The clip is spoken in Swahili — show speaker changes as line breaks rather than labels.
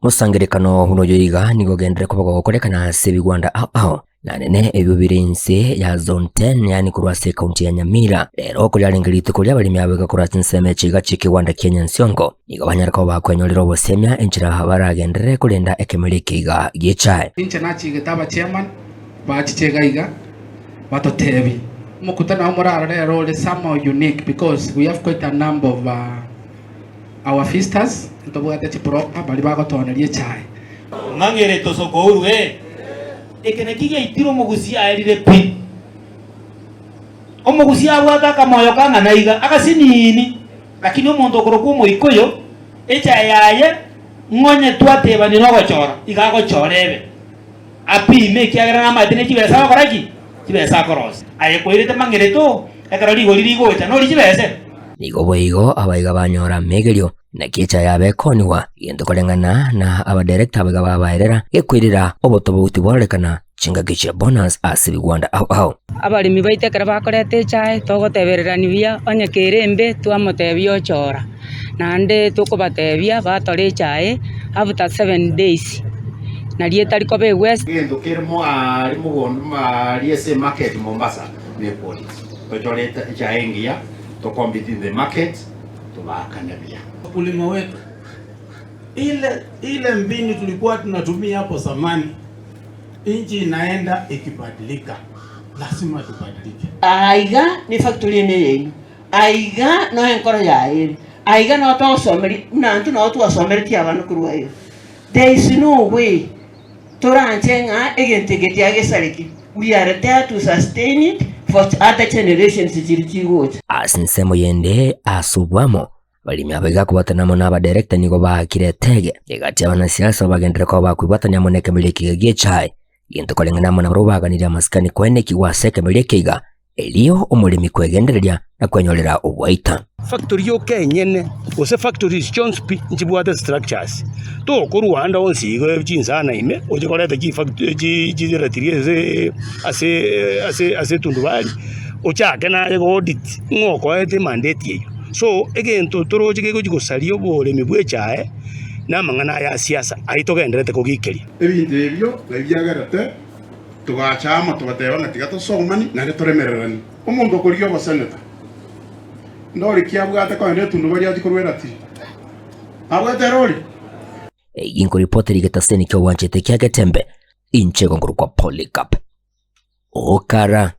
musangirikano huno yoiga nigogendere kubaga gukorekana sebigwanda aho na nene ebyo birense ya zone 10 yani kurwase county ya Nyamira rero kulyalingirite kulya bali myabega kurata nseme chiga chikigwanda Kenya Nsongo nigo banyarako bakwenyolera obosemya enchira baragendere kulenda ekemelikiga gichae
inche nachigitaba chairman bachichegaiga batotebi mukutana omurara rero is somehow unique because we have quite a number of our visitors ntobwate chipropa bali bagotonerie chai
mangere tosoko ekene kigia itiro mugusia alire pi omugusia abwata kamoyo kanga naiga akasinini lakini omuntu okoroku moikoyo echa yaye ngonye twateba ni nogochora igagochorebe apime kiagera na matine kibesa koraki kibesa koros aye koirete mangere to ekaroli golirigo cha no likibese
nigo boigo abaiga banyora megerio na kicha yabe koniwa yendo kolengana na aba director abaga babaerera gekwirira obotobuti borekana chinga giche bonus asibigwanda aho
abalimi baitekera bakorete chai togotebererani bia onye kerembe twamotebio chora nande tukobatebia batore chai after 7 days na lieta likobe west
ngendo kermo ari mugondo mari ese market Mombasa ne poli tojoleta chai ngia to compete in the market tubakanabia
ukulima wetu ile mbinu tulikuwa tunatumia hapo zamani, inchi inaenda ikibadilika, lazima tubadilike.
Aiga ni factory ne yenu aiga no enkoro yae aiga no to someri nantu no to someri ti abantu kuruwayo. There is no way toranchenga egentegeti agesariki. We are there to sustain it for other generations zirichigocha.
Asinsemo yende asubwamo balimi abega kubatanamo n'aba director nigo bakiretege egati abanasiasa bagendera ko bakwibwatanya moneke miliki gichai yento kolenganamo na barubaganira maskani kwene kiwaseke milikiga eliyo omulimi kwegendererya na kwenyolera obwaita
factory yo kenyene ose factories Jonespi njibwate structures to ko Rwanda onsigo chinsana ime oje koleta ki factory ji retirie ase tundubali ochake na audit ngoko ete mandate yeyo so egento toroje gego gusaliyo bole mibwechae namangana ya siasa aitogenderete kugikeria
ebintu ebyo babyagarate tugachama tugateba ngatiga tosomani nare toremererani omuntu okuriyo baseneta ndori kiabwate ko ndetu ndubari ajikorwera ati abwate roli
inko reporteri getaseni kyo wanchete kya getembe inche gonguru kwa Polycarp Okara.